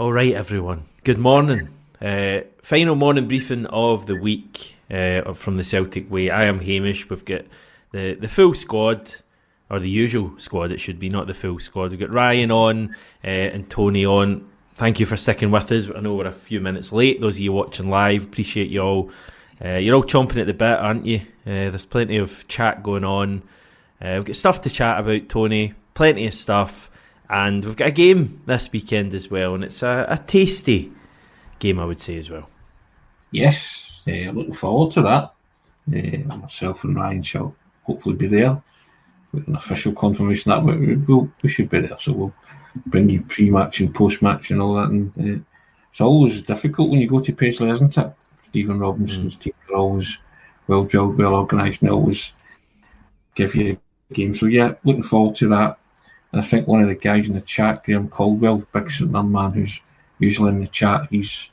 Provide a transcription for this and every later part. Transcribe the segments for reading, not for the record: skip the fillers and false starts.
All right, everyone. Good morning. Final morning briefing of the week from the Celtic Way. I am Hamish. We've got the full squad, or the usual squad it should be, not the full squad. We've got Ryan on and Tony on. Thank you for sticking with us. I know we're a few minutes late. Those of you watching live, appreciate you all. You're all chomping at the bit, aren't you? There's plenty of chat going on. We've got stuff to chat about, Tony. Plenty of stuff. And we've got a game this weekend as well, and it's a tasty game, I would say, as well. Yes, looking forward to that. Myself and Ryan shall hopefully be there with an official confirmation that we should be there. So we'll bring you pre-match and post-match and all that. And it's always difficult when you go to Paisley, isn't it? Stephen Robinson's team are always well-drilled, well-organised, and always give you a game. So yeah, looking forward to that. And I think one of the guys in the chat, Graham Caldwell, big St Mirren man who's usually in the chat, he's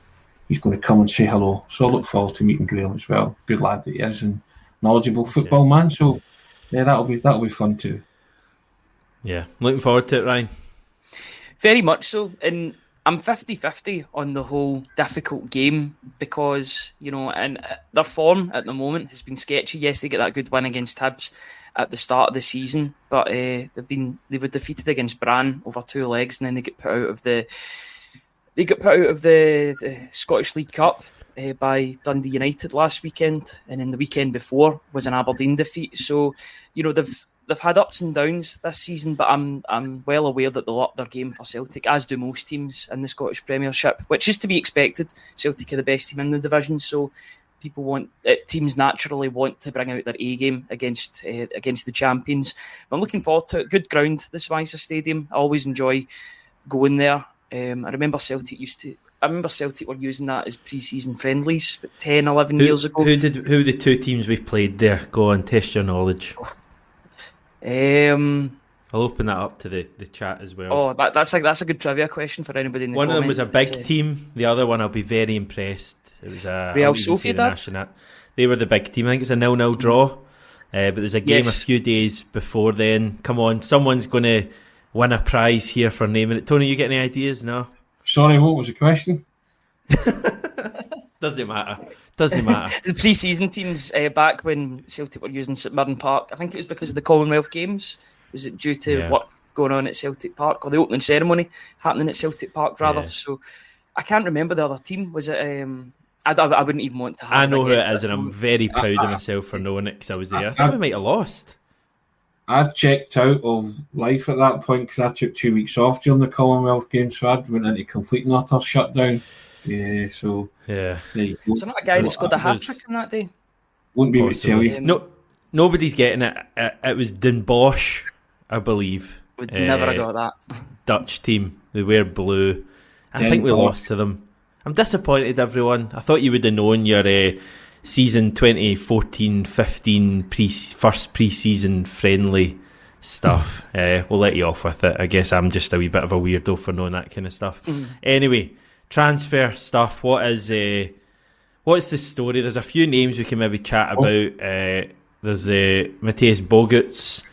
going to come and say hello. So I look forward to meeting Graham as well. Good lad that he is, and knowledgeable football man. So yeah, that'll be fun too. Yeah, looking forward to it, Ryan. Very much so. And I'm 50-50 on the whole difficult game because, and their form at the moment has been sketchy. Yes, they get that good win against Hibs at the start of the season, but they were defeated against Brann over two legs, and then they get put out of the Scottish League Cup by Dundee United last weekend, and then the weekend before was an Aberdeen defeat. So they've had ups and downs this season, but I'm well aware that they'll up their game for Celtic, as do most teams in the Scottish Premiership, which is to be expected. Celtic are the best team in the division, so teams naturally want to bring out their A game against the champions. But I'm looking forward to it. Good ground, the Svizzer Stadium. I always enjoy going there. I remember Celtic were using that as pre-season friendlies 10, 11 years ago. Who are the two teams we played there? Go on, test your knowledge. I'll open that up to the chat as well. Oh, that's a good trivia question for anybody in the comments. One of them was a big team. team. The other one, I'll be very impressed. It was Real Sociedad. They were the big team. I think it was a 0-0 draw. But there's a game a few days before then. Come on, someone's going to win a prize here for naming it. Tony, you get any ideas? No? Sorry, what was the question? Doesn't matter. The pre-season teams back when Celtic were using St Mirren Park, I think it was because of the Commonwealth Games. Was it due to work going on at Celtic Park, or the opening ceremony happening at Celtic Park rather? Yeah. So I can't remember the other team. Was it? I wouldn't even want to have. I know who it is, and I'm very proud of myself for knowing it because I was there. I think we might have lost. I checked out of life at that point because I took 2 weeks off during the Commonwealth Games, so I went into complete and utter shutdown. Yeah, so yeah. So not a guy that scored a hat-trick on that day? Wouldn't be able to tell you. No, nobody's getting it. It was Den Bosch, I believe. Would never have got that. Dutch team. They wear blue. I think we lost to them. I'm disappointed, everyone. I thought you would have known your season 2014-15 first pre-season friendly stuff. We'll let you off with it. I guess I'm just a wee bit of a weirdo for knowing that kind of stuff. Anyway, transfer stuff. What's the story? There's a few names we can maybe chat about. There's Matthias Boguts,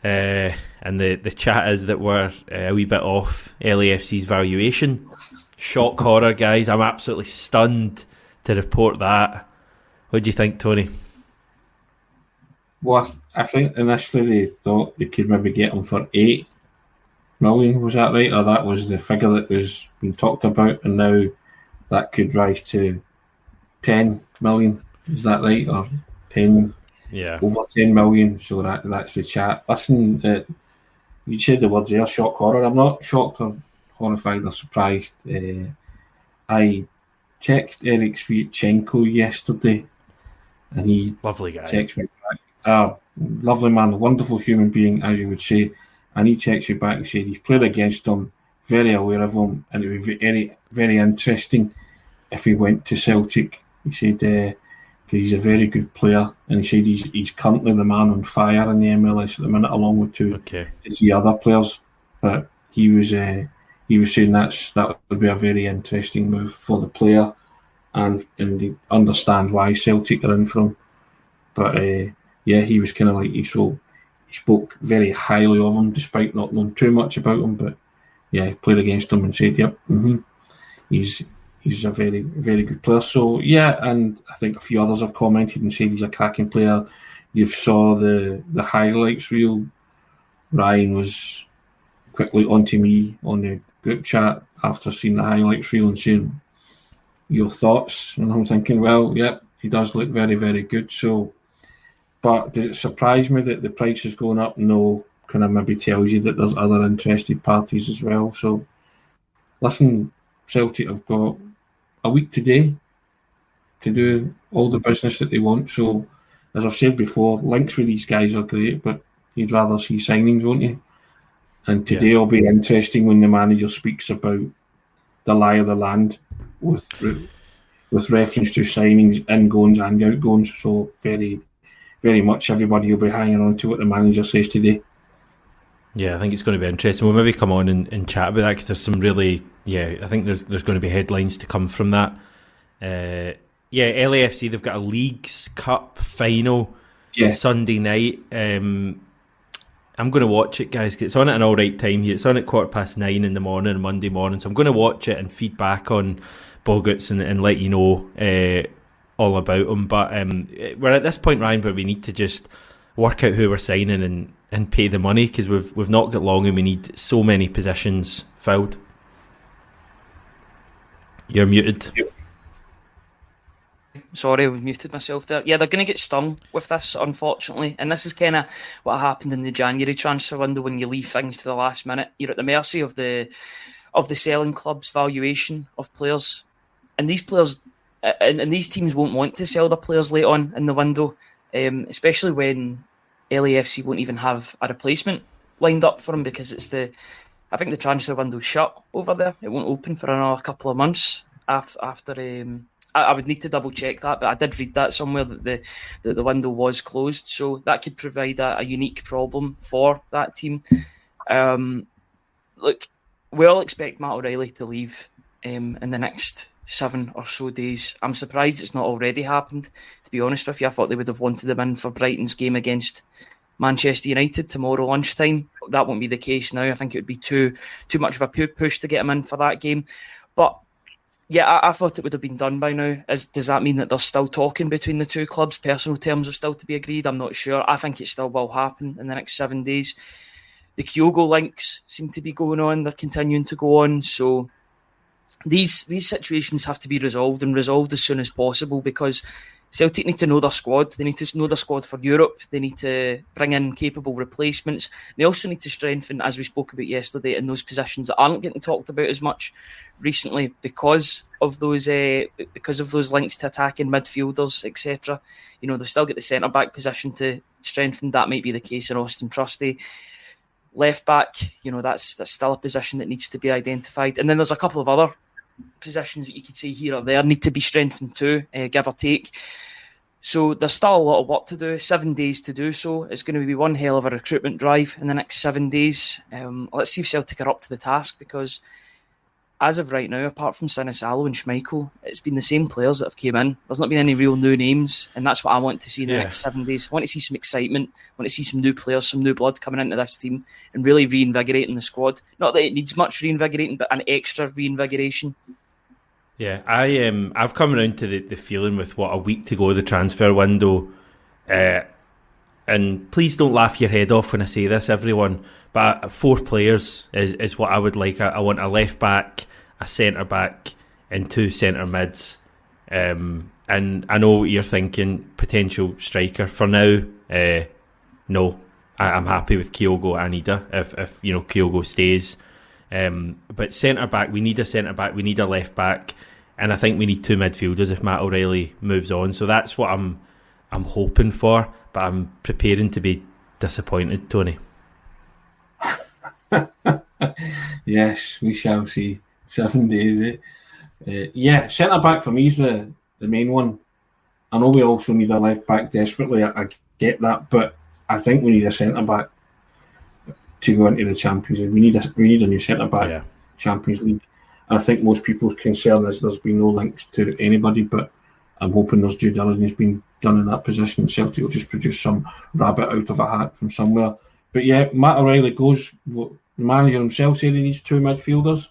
and the chat is that we're a wee bit off LAFC's valuation. Shock horror, guys. I'm absolutely stunned to report that. What do you think, Tony? Well, I think initially they thought they could maybe get him for 8 million. Was that right? Or that was the figure that was being talked about, and now that could rise to 10 million. Is that right? Or 10? Yeah, over 10 million. So that's the chat. Listen, you said the words there, shock horror. I'm not shocked or horrified or surprised. I texted Eric Sviatchenko yesterday, and he lovely guy. Texted me back. Lovely man, wonderful human being, as you would say. And he texted me back and said he's played against him, very aware of him, and it would be very, very interesting if he went to Celtic. He said because he's a very good player, and he said he's currently the man on fire in the MLS at the minute, along with two the other players. But he was saying that would be a very interesting move for the player, and he understands why Celtic are in for him. But he was kind of like he spoke very highly of him, despite not knowing too much about him. But yeah, he played against him and said, "Yep, he's a very, very good player. So yeah, and I think a few others have commented and said he's a cracking player. You saw the highlights reel. Ryan was quickly onto me on the group chat after seeing the highlights reel and saying your thoughts, and I'm thinking, well, yeah, he does look very, very good. So, but does it surprise me that the price is going up? No, kind of maybe tells you that there's other interested parties as well. So, listen, Celtic have got a week today to do all the business that they want. So, as I've said before, links with these guys are great, but you'd rather see signings, won't you? And today will be interesting when the manager speaks about the lie of the land with reference to signings, ingoings and outgoings. So very, very much everybody will be hanging on to what the manager says today. Yeah, I think it's going to be interesting. We'll maybe come on and chat about that because there's some really, I think there's going to be headlines to come from that. LAFC, they've got a Leagues Cup final Sunday night. I'm going to watch it, guys, because it's on at an all right time here. It's on at 9:15 in the morning, Monday morning. So I'm going to watch it and feed back on Boguts and let you know all about them. But we're at this point, Ryan, where we need to just work out who we're signing and pay the money because we've not got long and we need so many positions filled. You're muted. Sorry, I muted myself there. Yeah, they're going to get stung with this, unfortunately. And this is kind of what happened in the January transfer window when you leave things to the last minute. You're at the mercy of the selling club's valuation of players. And these players and these teams won't want to sell their players late on in the window, especially when LAFC won't even have a replacement lined up for them because I think the transfer window's shut over there. It won't open for another couple of months after. I would need to double check that, but I did read that somewhere that the window was closed, so that could provide a unique problem for that team. Look, we all expect Matt O'Reilly to leave in the next 7 or so days. I'm surprised it's not already happened, to be honest with you. I thought they would have wanted him in for Brighton's game against Manchester United tomorrow lunchtime. That won't be the case now. I think it would be too much of a push to get him in for that game. But yeah, I thought it would have been done by now. Does that mean that they're still talking between the two clubs? Personal terms are still to be agreed. I'm not sure. I think it still will happen in the next 7 days. The Kyogo links seem to be going on. They're continuing to go on. So these situations have to be resolved as soon as possible because Celtic need to know their squad. They need to know their squad for Europe. They need to bring in capable replacements. They also need to strengthen, as we spoke about yesterday, in those positions that aren't getting talked about as much recently because of those links to attacking midfielders, etc. You know, they've still got the centre back position to strengthen. That might be the case in Austin Trusty. Left back, you know, that's still a position that needs to be identified. And then there's a couple of other positions that you could say here or there need to be strengthened too, give or take. So there's still a lot of work to do. 7 days to do so. It's going to be one hell of a recruitment drive in the next 7 days. Let's see if Celtic are up to the task because as of right now, apart from Sinisalo and Schmeichel, it's been the same players that have came in. There's not been any real new names, and that's what I want to see in the next 7 days. I want to see some excitement. I want to see some new players, some new blood coming into this team and really reinvigorating the squad. Not that it needs much reinvigorating, but an extra reinvigoration. Yeah, I've come around to the feeling with a week to go of the transfer window, and please don't laugh your head off when I say this, everyone, but 4 players is what I would like. I want a left back, a centre back, and 2 centre mids. And I know what you're thinking, potential striker. For now, no, I'm happy with Kyogo and Ida if you know Kyogo stays. But centre back, we need a centre back, we need a left back, and I think we need 2 midfielders if Matt O'Reilly moves on. So that's what I'm hoping for, but I'm preparing to be disappointed, Tony. Yes, we shall see. 7 days, centre back for me is the main one. I know we also need a left back desperately. I get that, but I think we need a centre back to go into the Champions League. We need a new centre back. Champions League. And I think most people's concern is there's been no links to anybody, but I'm hoping there's due diligence being done in that position. Celtic will just produce some rabbit out of a hat from somewhere. But yeah, Matt O'Reilly goes. The manager himself said he needs 2 midfielders.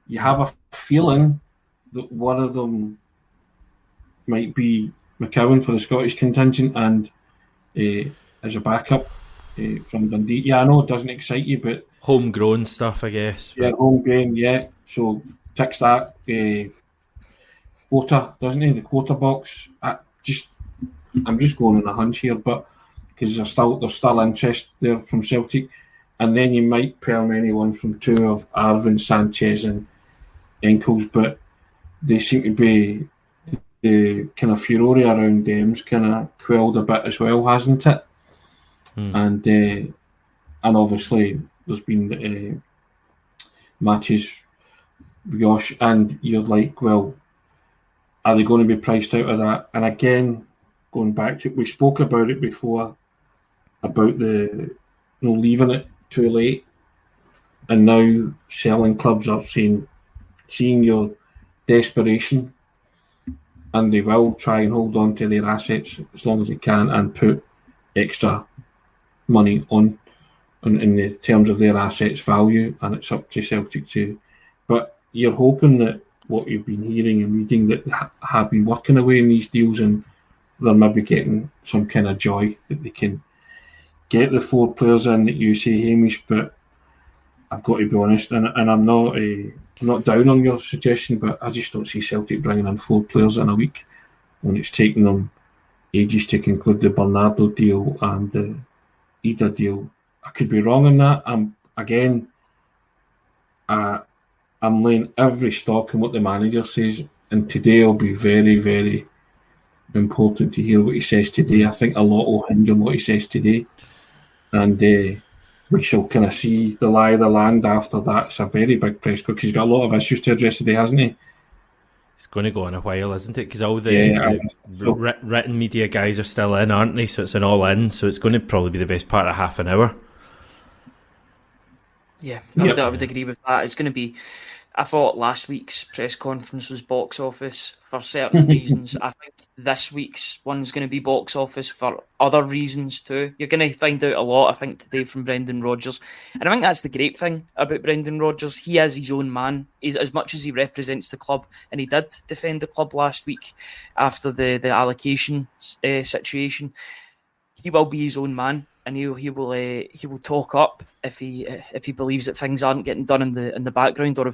you have a feeling that one of them might be McCowan for the Scottish contingent and as a backup from Dundee. Yeah, I know it doesn't excite you, but Homegrown stuff, I guess. yeah, But home game, yeah. So ticks that quota, doesn't he? The quota box. I'm just going on a hunch here, but because there's still interest there from Celtic, and then you might perm anyone from two of Arvin, Sanchez, and Enkles, but they seem to be the kind of furore around them's kind of quelled a bit as well, hasn't it? And obviously there's been Matthews, Josh, and you're like, well, are they going to be priced out of that? And again, going back to, we spoke about it before about the leaving it too late, and now selling clubs are seeing your desperation, and they will try and hold on to their assets as long as they can and put extra money on in the terms of their assets value, and it's up to Celtic to. But you're hoping that what you've been hearing and reading that have been working away in these deals, and they're maybe getting some kind of joy that they can get the 4 players in that you say, Hamish. But I've got to be honest, and I'm not down on your suggestion, but I just don't see Celtic bringing in 4 players in a week when it's taking them ages to conclude the Bernardo deal and the Ida deal. I could be wrong on that. I'm laying every stock in what the manager says, and today will be very, very important to hear what he says today. I think a lot will hinge on what he says today, and we shall kind of see the lie of the land after that. It's a very big press because he's got a lot of issues to address today, hasn't he? it's going to go on a while, isn't it? Because all the written media guys are still in, aren't they? So it's an all-in. So it's going to probably be the best part of half an hour. Yeah, I would agree with that. It's going to be. I thought last week's press conference was box office for certain reasons. I think this week's one's going to be box office for other reasons too. You're going to find out a lot, I think, today from Brendan Rodgers. And I think that's the great thing about Brendan Rodgers. He is his own man. He's, as much as he represents the club, and he did defend the club last week after the allocation situation, he will be his own man. And he will talk up if he believes that things aren't getting done in the background, or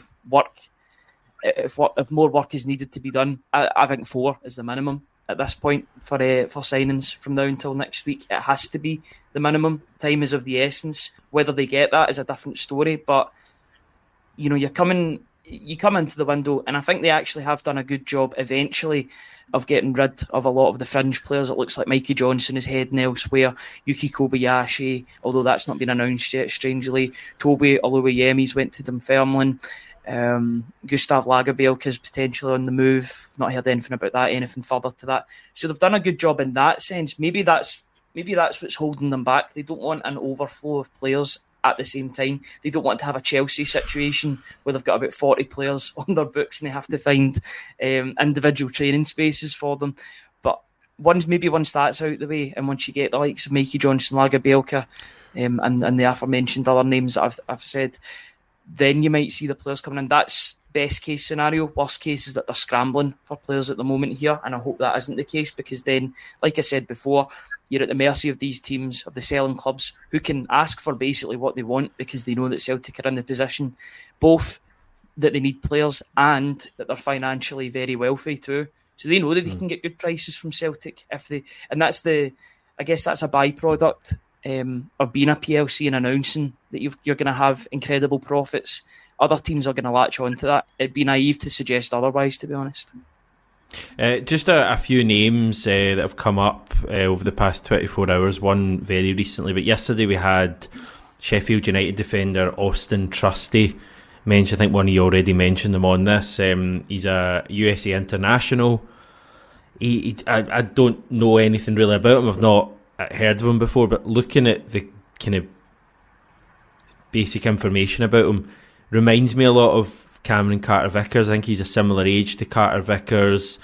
if more work is needed to be done. I think 4 is the minimum at this point for signings from now until next week. It has to be the minimum. Time is of the essence. Whether they get that is a different story. But you come into the window, and I think they actually have done a good job eventually of getting rid of a lot of the fringe players. It looks like Mikey Johnson is heading elsewhere. Yuki Kobayashi, although that's not been announced yet, strangely. Toby Oluwayemi's went to Dunfermline. Gustav Lagerbielke is potentially on the move. Not heard anything about that, anything further to that. So they've done a good job in that sense. Maybe that's what's holding them back. They don't want an overflow of players at the same time. They don't want to have a Chelsea situation where they've got about 40 players on their books and they have to find individual training spaces for them. But once that's out the way, and once you get the likes of Mikey Johnson, Lagerbielke, and the aforementioned other names that I've said, then you might see the players coming in. That's best case scenario. Worst case is that they're scrambling for players at the moment here, and I hope that isn't the case, because then, like I said before, you're at the mercy of these teams, of the selling clubs, who can ask for basically what they want because they know that Celtic are in the position, both that they need players and that they're financially very wealthy too. So they know that they can get good prices from Celtic and that's I guess that's a byproduct of being a PLC and announcing that you're going to have incredible profits. Other teams are going to latch on to that. It'd be naive to suggest otherwise, to be honest. Just a few names that have come up over the past 24 hours. One very recently, but yesterday we had Sheffield United defender Austin Trusty mentioned. I think one of you already mentioned him on this. He's a USA international. I don't know anything really about him. I've not heard of him before, but looking at the kind of basic information about him, reminds me a lot of Cameron Carter-Vickers. I think he's a similar age to Carter-Vickers.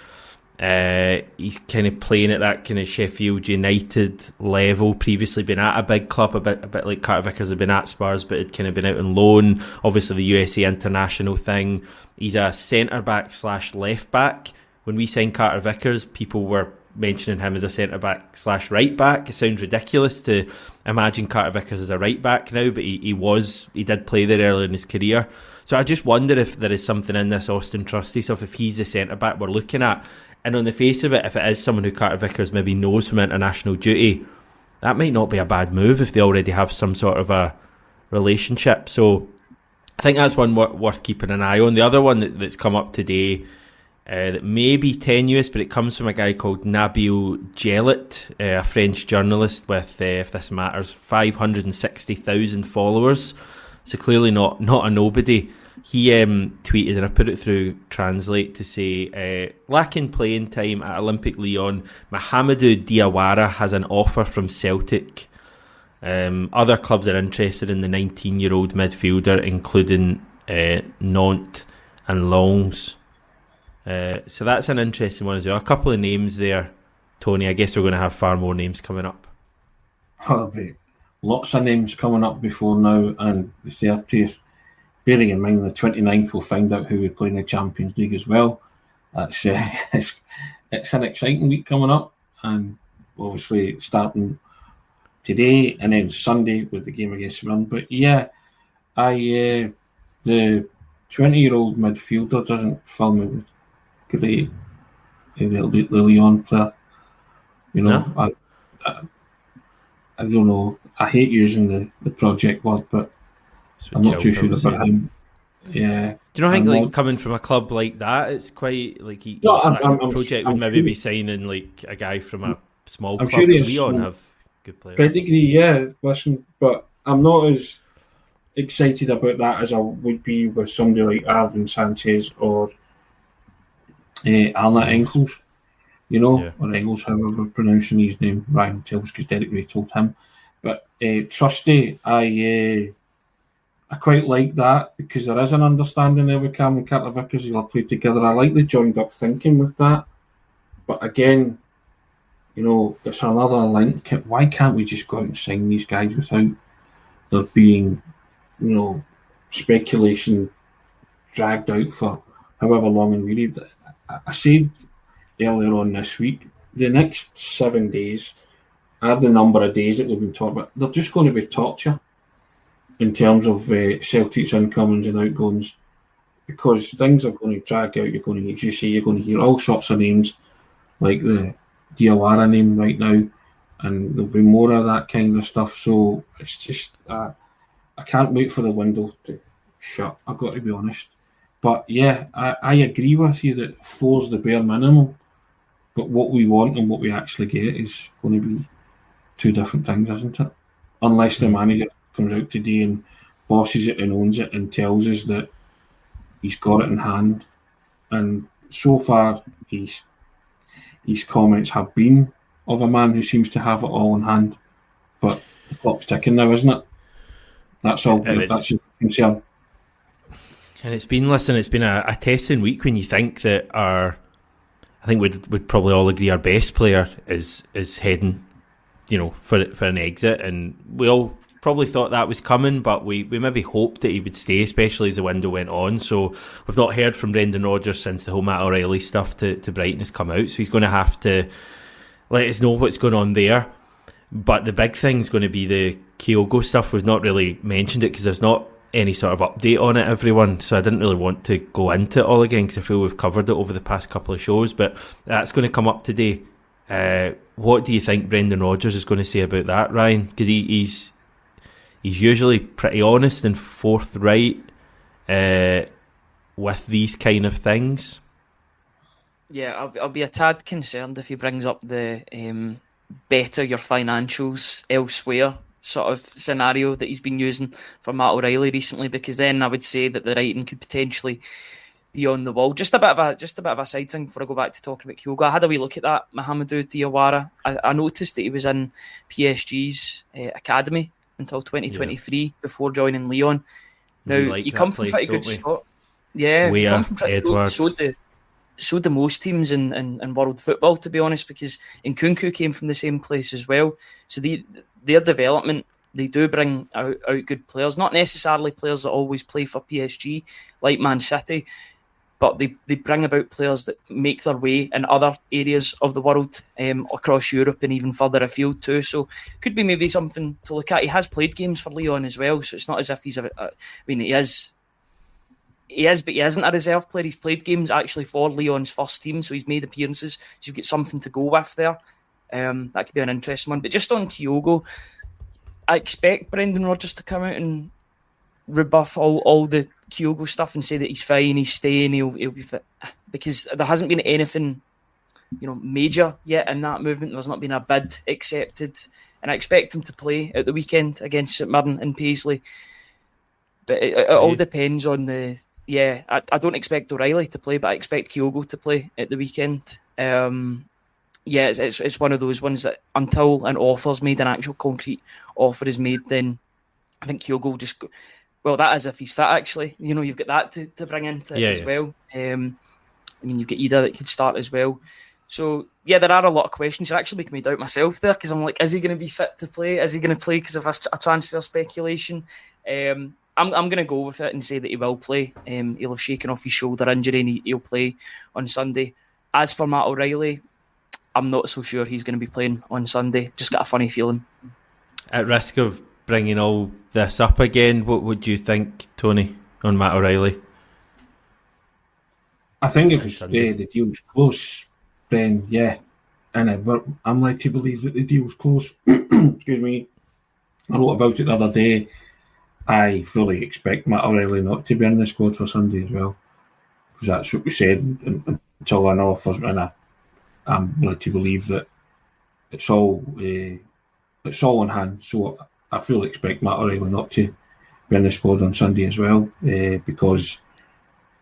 He's kind of playing at that kind of Sheffield United level. Previously been at a big club, a bit like Carter Vickers had been at Spurs, but had kind of been out on loan. Obviously the USA international thing. He's a centre back / left back. When we signed Carter Vickers, people were mentioning him as a centre back / right back. It sounds ridiculous to imagine Carter Vickers as a right back now, but he did play there earlier in his career. So I just wonder if there is something in this Austin Trusty stuff, if he's the centre back we're looking at. And on the face of it, if it is someone who Carter Vickers maybe knows from international duty, that might not be a bad move if they already have some sort of a relationship. So I think that's one worth keeping an eye on. The other one that's come up today that may be tenuous, but it comes from a guy called Nabil Djellit, a French journalist with, if this matters, 560,000 followers. So clearly not a nobody. He tweeted, and I put it through Translate, to say, lacking playing time at Olympic Lyon, Mahamadou Diawara has an offer from Celtic. Other clubs are interested in the 19-year-old midfielder, including Nantes and Lens. So that's an interesting one as well. A couple of names there, Tony. I guess we're going to have far more names coming up. There'll be lots of names coming up before now, and the 30th. Bearing in mind the 29th, we'll find out who we play in the Champions League as well. That's it's an exciting week coming up, and obviously starting today and then Sunday with the game against Run. But yeah, the 20-year-old midfielder doesn't fill me with great. It'll be the Lyon player. You know, no. I don't know. I hate using the project word, but I'm not too sure about him. Yeah. Do you not think, like, coming from a club like that, it's quite like project would maybe be signing like a guy from a small club. Sure Lyon have good players. Pedigree, yeah. Listen, but I'm not as excited about that as I would be with somebody like Arvin Sanchez or Arna Engels. You know, or Engels, however we're pronouncing his name. Ryan tells because Derek Ray told him. But Trusty, I quite like that because there is an understanding there with Cam and Carter Vickers. They'll play together. I like the joined up thinking with that. But again, you know, it's another link. Why can't we just go out and sign these guys without there being, you know, speculation dragged out for however long and weird? I said earlier on this week, the next 7 days, I have the number of days that we've been talking about. They're just going to be torture in terms of Celtic's incomings and outgoings, because things are going to drag out. You're going to, as you say, you're going to hear all sorts of names, like the Diawara name right now, and there'll be more of that kind of stuff. So it's just, I can't wait for the window to shut. I've got to be honest. But yeah, I agree with you that 4's the bare minimum, but what we want and what we actually get is going to be two different things, isn't it? Unless the manager comes out today and bosses it and owns it and tells us that he's got it in hand. And so far, his comments have been of a man who seems to have it all in hand. But the clock's ticking now, isn't it? That's all. That's your concern. And it's been a testing week when you think that I think we'd probably all agree our best player is heading, you know, for an exit, and we all probably thought that was coming, but we maybe hoped that he would stay, especially as the window went on. So we've not heard from Brendan Rodgers since the whole Matt O'Reilly stuff to Brighton has come out, so he's going to have to let us know what's going on there. But the big thing is going to be the Kyogo stuff. We've not really mentioned it because there's not any sort of update on it, everyone, so I didn't really want to go into it all again because I feel we've covered it over the past couple of shows, but that's going to come up today. What do you think Brendan Rodgers is going to say about that, Ryan? Because he's usually pretty honest and forthright with these kind of things. Yeah, I'll be a tad concerned if he brings up the better your financials elsewhere sort of scenario that he's been using for Matt O'Reilly recently, because then I would say that the writing could potentially be on the wall. Just a bit of a side thing before I go back to talking about Kyogo. I had a wee look at that Mahamadou Diawara. I noticed that he was in PSG's academy until 2023 before joining Lyon. Now, you come from pretty good spot. Yeah, you come from pretty good. so do most teams in world football, to be honest, because Nkunku came from the same place as well. So their development, they do bring out good players, not necessarily players that always play for PSG, like Man City, but they bring about players that make their way in other areas of the world, across Europe and even further afield too. So could be maybe something to look at. He has played games for Lyon as well, so it's not as if he's he is, but he isn't a reserve player. He's played games actually for Lyon's first team, so he's made appearances. So you've got something to go with there. That could be an interesting one. But just on Kyogo, I expect Brendan Rodgers to come out and rebuff all the Kyogo stuff and say that he's fine, he's staying, he'll be fit, because there hasn't been anything, major yet in that movement. There's not been a bid accepted, and I expect him to play at the weekend against St Mirren and Paisley. But it all depends on the. Yeah, I don't expect O'Reilly to play, but I expect Kyogo to play at the weekend. It's one of those ones that until an offer's made, an actual concrete offer is made, then I think Kyogo will just go. Well, that is if he's fit, actually. You've got that to bring into it as well. You've got Ida that could start as well. So, yeah, there are a lot of questions. You're actually making me doubt myself there, because I'm like, is he going to be fit to play? Is he going to play because of a transfer speculation? I'm going to go with it and say that he will play. He'll have shaken off his shoulder injury and he'll play on Sunday. As for Matt O'Reilly, I'm not so sure he's going to be playing on Sunday. Just got a funny feeling. At risk of bringing all this up again, what would you think, Tony, on Matt O'Reilly? I think if the deal's close, then yeah. But I'm led to believe that the deal's close. Excuse me. I wrote about it the other day. I fully expect Matt O'Reilly not to be in the squad for Sunday as well, because that's what we said until an offer, and I'm led to believe that it's all on hand. So I fully expect Matt O'Reilly not to be in the squad on Sunday as well, because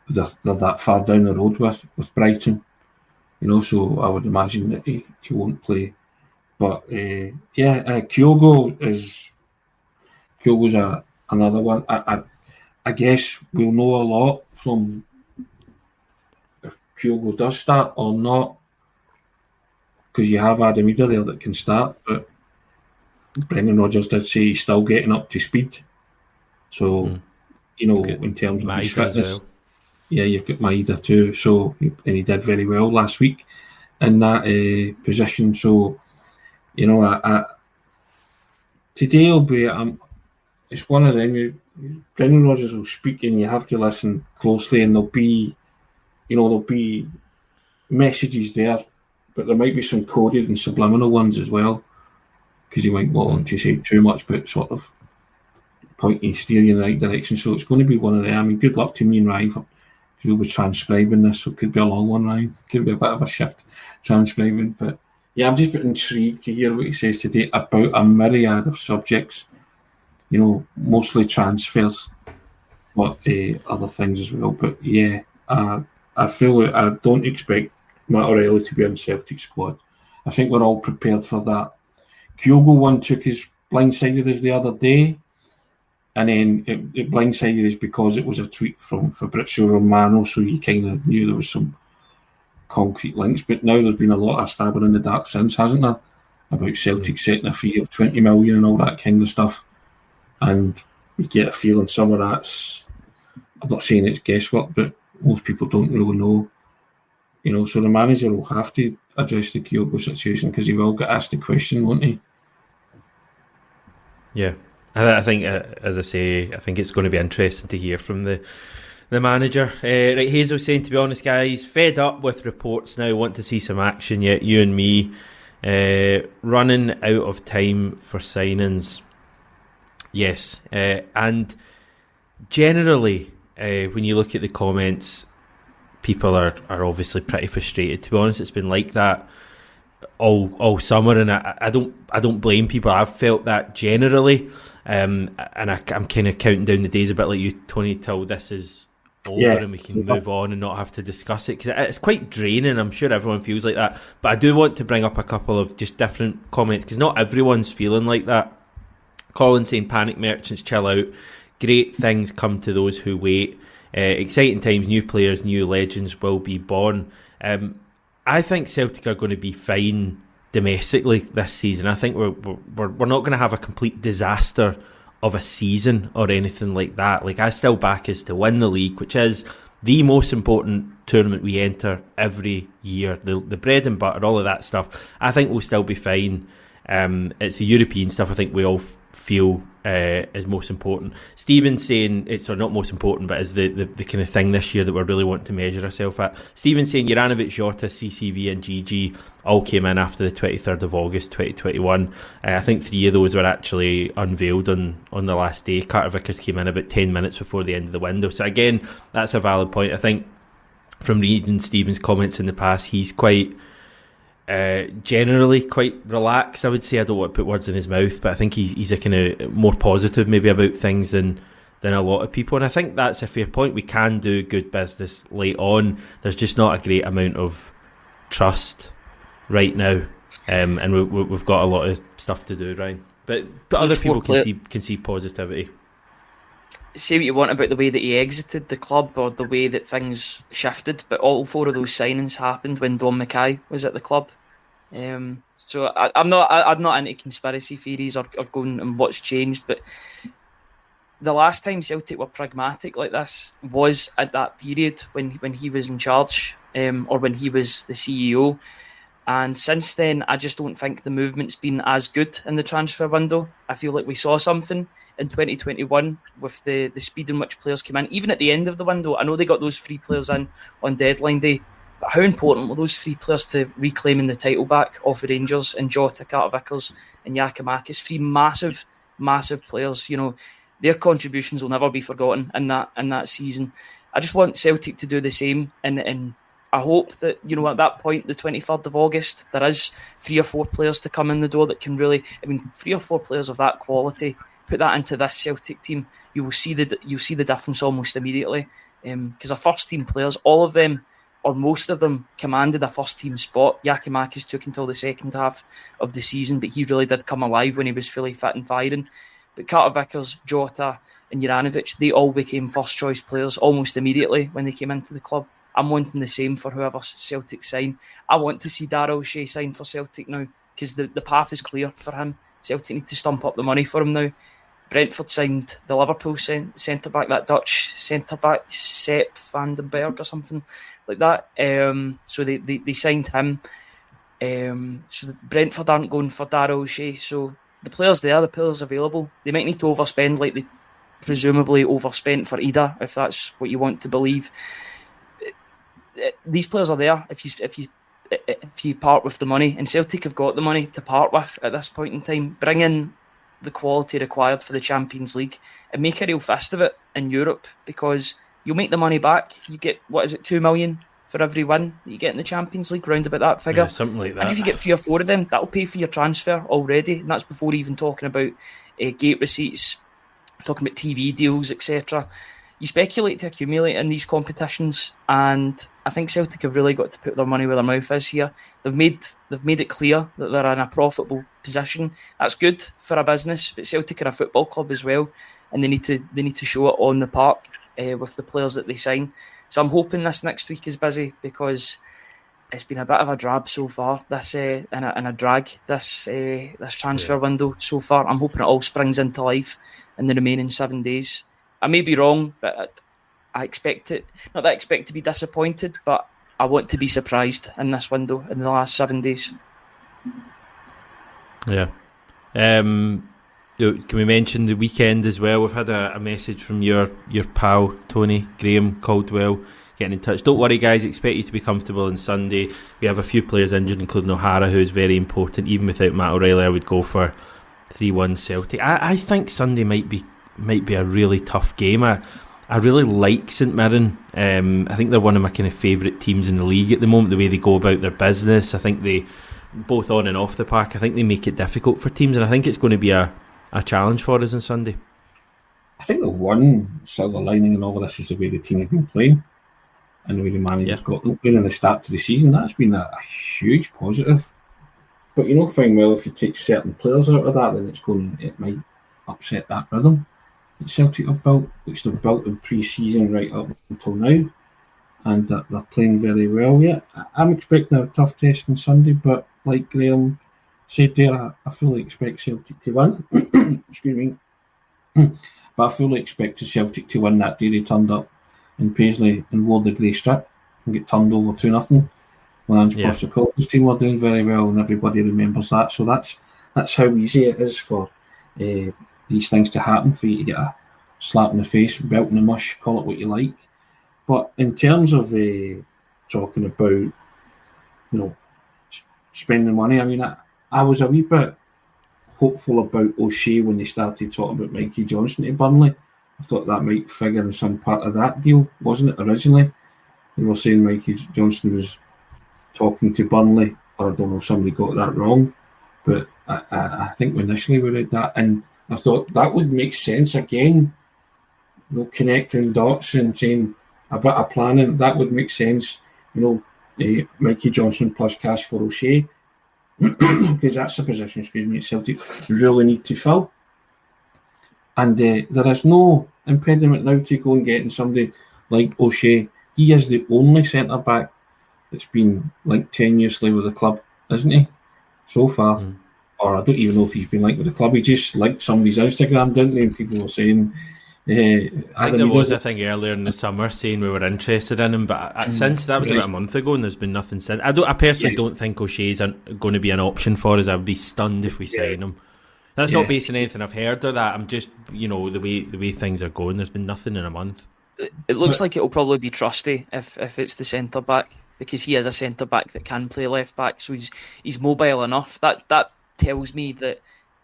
they're that far down the road with Brighton, So I would imagine that he won't play. But Kyogo's another one. I guess we'll know a lot from if Kyogo does start or not, because you have Adam Ida there that can start, but Brendan Rodgers did say he's still getting up to speed. So, in terms of his fitness, you've got Maeda too. So, and he did very well last week in that position. So, today will be. It's one of them. Brendan Rodgers will speak, and you have to listen closely. And there'll be messages there, but there might be some coded and subliminal ones as well, because he might not want to say too much, but sort of pointing, steering in the right direction. So it's going to be one of them. I mean, good luck to me and Ryan, because we'll be transcribing this, so it could be a long one, Ryan. Could be a bit of a shift transcribing, but yeah, I'm just a bit intrigued to hear what he says today about a myriad of subjects. Mostly transfers, but other things as well. But yeah, I feel like I don't expect Matt O'Reilly to be in the Celtic squad. I think we're all prepared for that. Kyogo one took his blindsided us the other day, and then it blindsided us because it was a tweet from Fabrizio Romano, so you kind of knew there was some concrete links. But now there's been a lot of stabbing in the dark since, hasn't there? About Celtic setting a fee of 20 million and all that kind of stuff. And you get a feeling some of that's, I'm not saying it's guesswork, but most people don't really know. So the manager will have to address the Kyogo situation, because he will get asked the question, won't he? Yeah. I think, as I say, I think it's going to be interesting to hear from the manager. Right, Hazel saying, to be honest, guys, fed up with reports now, want to see some action, yet you and me running out of time for signings. Yes, and generally, when you look at the comments, people are obviously pretty frustrated. To be honest, it's been like that all summer, and I don't blame people. I've felt that generally, and I'm kind of counting down the days a bit like you, Tony, till this is over and we can move on and not have to discuss it, because it's quite draining. I'm sure everyone feels like that, but I do want to bring up a couple of just different comments, because not everyone's feeling like that. Colin saying, panic merchants, chill out. Great things come to those who wait. exciting times, new players, new legends will be born. I think Celtic are going to be fine domestically this season. I think we're not going to have a complete disaster of a season or anything like that. Like, I still back us to win the league, which is the most important tournament we enter every year. The bread and butter, all of that stuff. I think we'll still be fine. It's the European stuff I think we all feel is most important. Stephen's saying it's not most important, but is the kind of thing this year that we're really wanting to measure ourselves at. Stephen's saying Juranovic, Jota, CCV and GG all came in after the 23rd of August 2021. I think 3 of those were actually unveiled on the last day. Carter Vickers came in about 10 minutes before the end of the window. So again, that's a valid point. I think from reading Stephen's comments in the past, he's quite generally quite relaxed, I would say. I don't want to put words in his mouth, but I think he's a kind of more positive maybe about things than a lot of people, and I think that's a fair point. We can do good business late on. There's just not a great amount of trust right now, and we've got a lot of stuff to do, Ryan. But other people can see positivity. Say what you want about the way that he exited the club or the way that things shifted, but all 4 of those signings happened when Don Mackay was at the club. So I'm not into conspiracy theories or going and what's changed, but the last time Celtic were pragmatic like this was at that period when he was in charge, or when he was the CEO. And since then, I just don't think the movement's been as good in the transfer window. I feel like we saw something in 2021 with the speed in which players came in. Even at the end of the window, I know they got those 3 players in on deadline day, but how important were those 3 players to reclaiming the title back off the Rangers, and Jota, Carter Vickers and Giakoumakis? 3 massive, massive players. You know, their contributions will never be forgotten in that season. I just want Celtic to do the same, and I hope that, you know, at that point, the 23rd of August, there is 3 or 4 players to come in the door that can really, 3 or 4 players of that quality. Put that into this Celtic team, you'll see the difference almost immediately. Because our first team players, all of them or most of them, commanded a first team spot. Giakoumakis took until the second half of the season, but he really did come alive when he was fully fit and firing. But Carter Vickers, Jota and Juranovic, they all became first choice players almost immediately when they came into the club. I'm wanting the same for whoever Celtic sign. I want to see Darrell O'Shea sign for Celtic now, because the path is clear for him. Celtic need to stump up the money for him now. Brentford signed the Liverpool centre-back, that Dutch centre-back, Sepp van den Berg or something like that. So they signed him. So Brentford aren't going for Darrell O'Shea. So the players there, the players available, they might need to overspend like they presumably overspent for Ida, if that's what you want to believe. These players are there if you part with the money, and Celtic have got the money to part with at this point in time. Bring in the quality required for the Champions League and make a real fist of it in Europe, because you'll make the money back. You get, what is it, 2 million for every win that you get in the Champions League, round about that figure. Yeah, something like that. And if you get 3 or 4 of them, that'll pay for your transfer already, and that's before even talking about gate receipts, talking about TV deals, etc. You speculate to accumulate in these competitions, and I think Celtic have really got to put their money where their mouth is here. They've made it clear that they're in a profitable position. That's good for a business, but Celtic are a football club as well, and they need to show it on the park with the players that they sign. So I'm hoping this next week is busy, because it's been a bit of a drab so far. This and a drag this transfer window so far. I'm hoping it all springs into life in the remaining 7 days. I may be wrong, but I expect it. Not that I expect to be disappointed, but I want to be surprised in this window in the last 7 days. Yeah. Can we mention the weekend as well? We've had a message from your pal Tony Graham Caldwell getting in touch. Don't worry, guys. Expect you to be comfortable on Sunday. We have a few players injured, including O'Hara, who is very important. Even without Matt O'Reilly, I would go for 3-1 Celtic. I think Sunday might be a really tough game. I really like St Mirren. I think they're one of my kind of favourite teams in the league at the moment, the way they go about their business. I think they, both on and off the park, I think they make it difficult for teams, and I think it's going to be a challenge for us on Sunday. I think the one silver lining in all of this is the way the team have been playing and the way the manager's got them playing in the start to the season. That's been a huge positive. But you know fine well, if you take certain players out of that, then it might upset that rhythm. that Celtic have built, which they've built in pre-season right up until now, and that they're playing very well yet. I'm expecting a tough test on Sunday, but like Graham said there, I fully expect Celtic to win. Excuse me. But I fully expected Celtic to win that day they turned up in Paisley and wore the grey strip and get turned over 2-0. When Ange Postecoglou's team were doing very well, and everybody remembers that. So that's how easy it is for these things to happen, for you to get a slap in the face, belt in the mush, call it what you like. But in terms of talking about, spending money, I mean, I was a wee bit hopeful about O'Shea when they started talking about Mikey Johnson to Burnley. I thought that might figure in some part of that deal, wasn't it, originally? They were saying Mikey Johnson was talking to Burnley, or I don't know if somebody got that wrong, but I think initially we read that, and I thought that would make sense again, connecting dots and saying a bit of planning, that would make sense, Mikey Johnson plus cash for O'Shea, because that's a position, Celtic really need to fill. And there is no impediment now to go and getting somebody like O'Shea. He is the only centre-back that's been linked tenuously with the club, isn't he? So far. Or I don't even know if he's been linked with the club. He just liked somebody's Instagram, didn't he? And people were saying... I think there was a thing earlier in the summer saying we were interested in him, but since that was about a month ago, and there's been nothing since. I personally don't think O'Shea's going to be an option for us. I would be stunned if we sign him. That's not based on anything I've heard or that. I'm just, the way things are going. There's been nothing in a month. It looks like it'll probably be Trusty if it's the centre back, because he is a centre back that can play left back, so he's mobile enough. That tells me that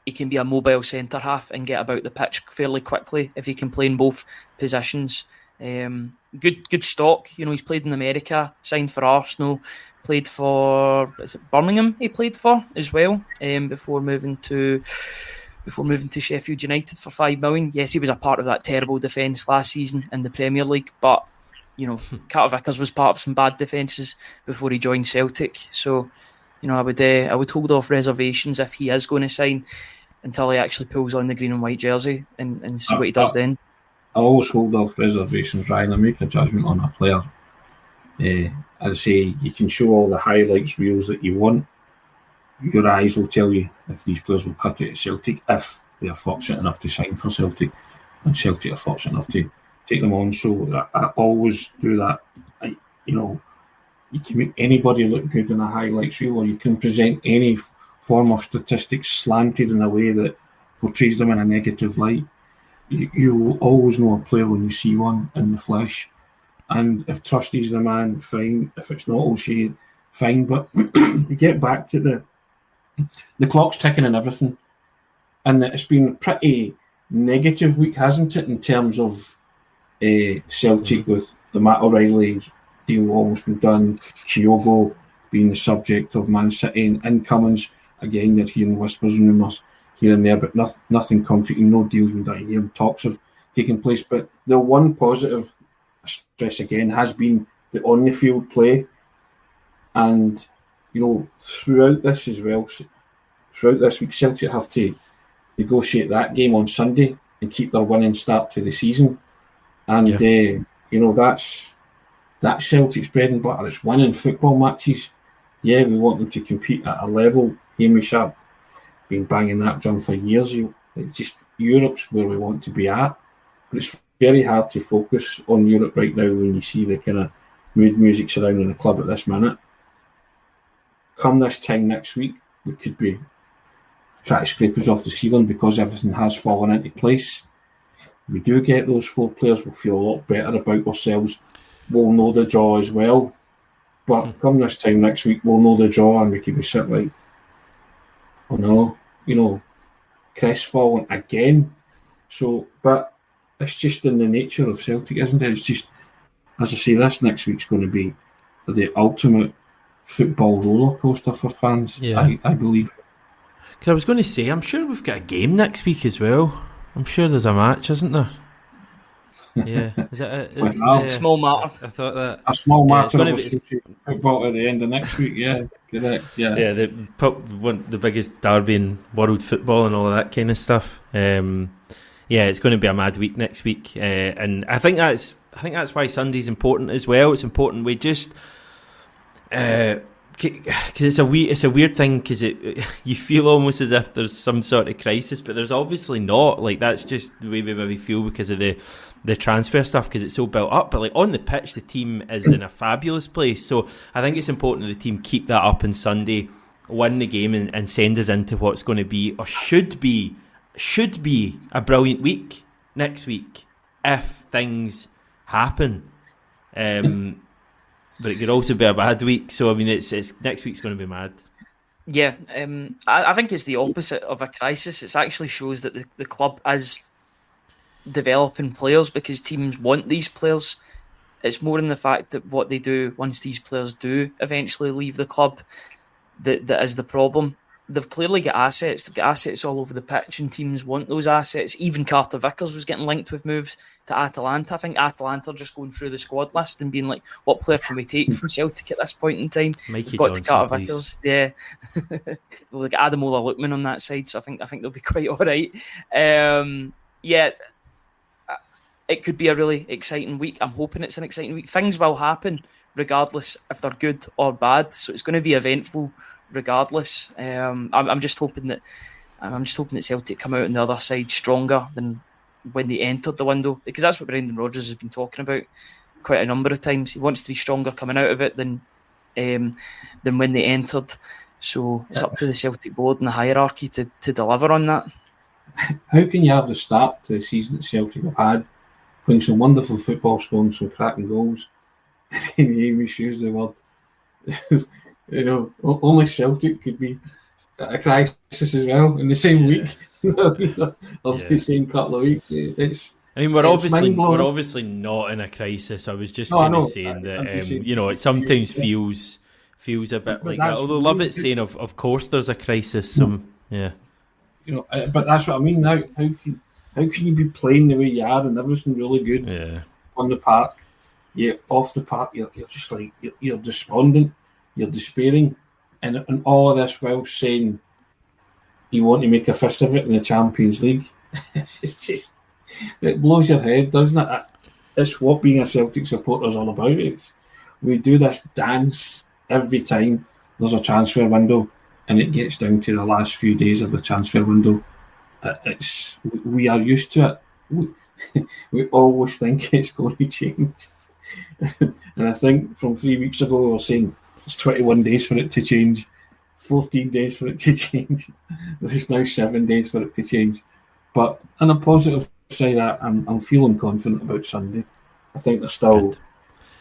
he can be a mobile centre half and get about the pitch fairly quickly if he can play in both positions. Good stock. He's played in America, signed for Arsenal, played for Birmingham. He played for as well before moving to Sheffield United for $5 million. Yes, he was a part of that terrible defence last season in the Premier League, but Carter Vickers was part of some bad defences before he joined Celtic. So, I would hold off reservations if he is going to sign until he actually pulls on the green and white jersey and see what he does then. I always hold off reservations, Ryan. I make a judgment on a player. As I say, you can show all the highlights reels that you want. Your eyes will tell you if these players will cut it at Celtic, if they are fortunate enough to sign for Celtic, and Celtic are fortunate enough to take them on. So I always do that. You can make anybody look good in a highlights reel, or you can present any form of statistics slanted in a way that portrays them in a negative light. You will always know a player when you see one in the flesh. And if Trusty's the man, fine. If it's not O'Shea, fine. But you get back to the clock's ticking and everything. And it's been a pretty negative week, hasn't it, in terms of Celtic with the Matt O'Reilly deal almost been done, Kyogo being the subject of Man City and incomings. Again, you're hearing whispers and rumours here and there, but nothing concrete, and no deals been done here. Talks have taken place, but the one positive, I stress again, has been the on-the-field play. And, throughout this as well, throughout this week, Celtic have to negotiate that game on Sunday and keep their winning start to the season. And, that's Celtic's bread and butter. It's winning football matches. Yeah, we want them to compete at a level. Hamish, I've been banging that drum for years. It's just Europe's where we want to be at. But it's very hard to focus on Europe right now when you see the kind of mood music surrounding the club at this minute. Come this time next week, we could be trying to scrape us off the ceiling because everything has fallen into place. We do get those 4 players, we'll feel a lot better about ourselves. We'll know the draw as well. But come this time next week, we'll know the draw and we could be sitting like, oh no, crestfallen again. So, but it's just in the nature of Celtic, isn't it? It's just, as I say, this next week's going to be the ultimate football roller coaster for fans, I believe. Because I was going to say, I'm sure we've got a game next week as well. I'm sure there's a match, isn't there? Yeah, is it a small matter? I thought that a small matter of football at the end of next week. Yeah, correct. Yeah, the biggest derby in world football and all of that kind of stuff. yeah, it's going to be a mad week next week, and I think that's why Sunday's important as well. It's important we just because it's a weird thing because you feel almost as if there's some sort of crisis, but there's obviously not. Like that's just the way we maybe feel because of the transfer stuff because it's so built up. But like on the pitch, the team is in a fabulous place. So I think it's important that the team keep that up on Sunday, win the game, and send us into what's going to be or should be a brilliant week next week if things happen. But it could also be a bad week. So I mean, it's next week's going to be mad. Yeah, I think it's the opposite of a crisis. It actually shows that the club is developing players because teams want these players. It's more in the fact that what they do once these players do eventually leave the club that is the problem. They've clearly got assets. They've got assets all over the pitch and teams want those assets. Even Carter Vickers was getting linked with moves to Atalanta. I think Atalanta are just going through the squad list and being like, what player can we take from Celtic at this point in time? Mikey We've got Johnson, to Carter please. Vickers. Yeah. We've got Adamola Lookman on that side, so I think they'll be quite all right. Yeah, it could be a really exciting week. I'm hoping it's an exciting week. Things will happen regardless if they're good or bad, so it's going to be eventful regardless. I'm just hoping that Celtic come out on the other side stronger than when they entered the window, because that's what Brendan Rodgers has been talking about quite a number of times. He wants to be stronger coming out of it than when they entered. So it's up to the Celtic board and the hierarchy to deliver on that. How can you have the start to the season that Celtic have had, playing some wonderful football, scoring some cracking goals, and Hamish used the word, you know, only Celtic could be a crisis as well in the same week, of the same couple of weeks. I mean, we're obviously not in a crisis. I was just kind of saying that you know, it sometimes feels a bit like that. Although I love it saying of course there's a crisis. Yeah. You know, but that's what I mean. Now, how can you be playing the way you are and everything really good on the park? Yeah, off the park, you're just like you're despondent, you're despairing, and all of this while saying you want to make a fist of it in the Champions League. It's just, it blows your head, doesn't it? It's what being a Celtic supporter is all about. We do this dance every time there's a transfer window, and it gets down to the last few days of the transfer window. We are used to it. We always think it's going to change. And I think from 3 weeks ago we were saying it's 21 days for it to change, 14 days for it to change. There's now 7 days for it to change. But on a positive side, I'm feeling confident about Sunday. I think there's still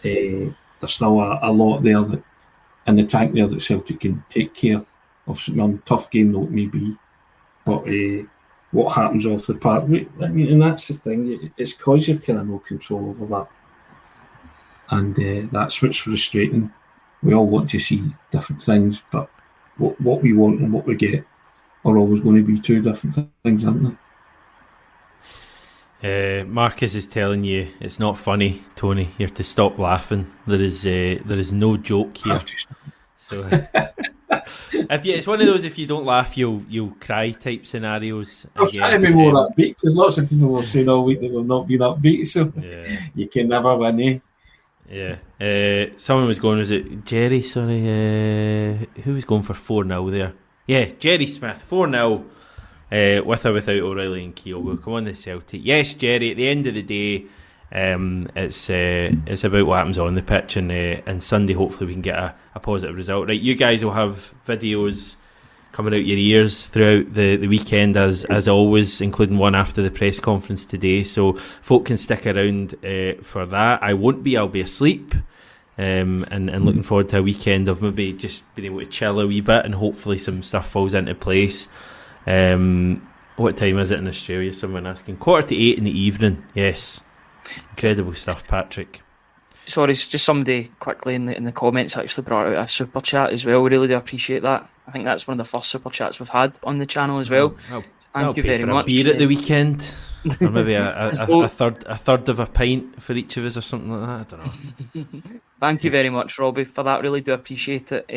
a lot there that in the tank there that Celtic can take care of. Some tough game though it may be, but what happens off the park, I mean, and that's the thing. It's because you've kind of no control over that, and that's what's frustrating. We all want to see different things, but what we want and what we get are always going to be two different things, aren't they? Marcus is telling you it's not funny, Tony. You have to stop laughing. There is no joke here. So it's one of those, if you don't laugh, you'll cry type scenarios. I was trying to be more upbeat because lots of people were saying all week they will not be upbeat, so you can never win, eh? Yeah. Someone was going, was it Jerry? Sorry, who was going for 4-0 there? Yeah, Jerry Smith, 4-0. With or without O'Reilly and Kyogo. Come on, the Celtic. Yes, Jerry. At the end of the day, it's about what happens on the pitch, and Sunday hopefully we can get a positive result. Right, you guys will have videos coming out your ears throughout the weekend as always, including one after the press conference today. So folk can stick around for that. I won't be. I'll be asleep. And looking forward to a weekend of maybe just being able to chill a wee bit, and hopefully some stuff falls into place. What time is it in Australia? Someone asking. 7:45 in the evening. Yes, incredible stuff, Patrick. Sorry, it's just somebody quickly in the comments actually brought out a super chat as well. We really do appreciate that. I think that's one of the first super chats we've had on the channel as well. Thank you very much. A beer at the weekend, or maybe a third of a pint for each of us, or something like that. I don't know. Thank you very much, Robbie, for that. Really do appreciate it.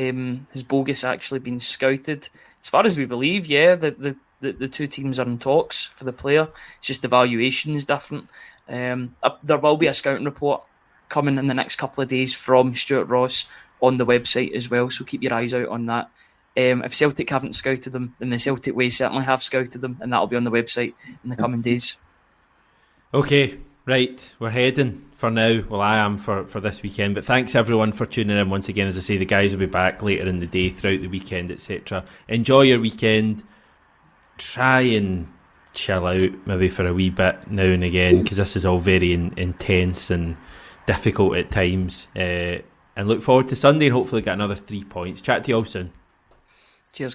Has Bogus actually been scouted? As far as we believe, yeah, the the two teams are in talks for the player. It's just the valuation is different. There will be a scouting report coming in the next couple of days from Stuart Ross on the website as well, so keep your eyes out on that. If Celtic haven't scouted them, then the Celtic Way certainly have scouted them, and that'll be on the website in the coming days. Okay, right, we're heading for now. Well, I am for this weekend, but thanks everyone for tuning in once again. As I say, the guys will be back later in the day, throughout the weekend, etc. Enjoy your weekend. Try and chill out maybe for a wee bit now and again, because this is all very intense and difficult at times. And look forward to Sunday and hopefully get another 3 points. Chat to you all soon. Cheers.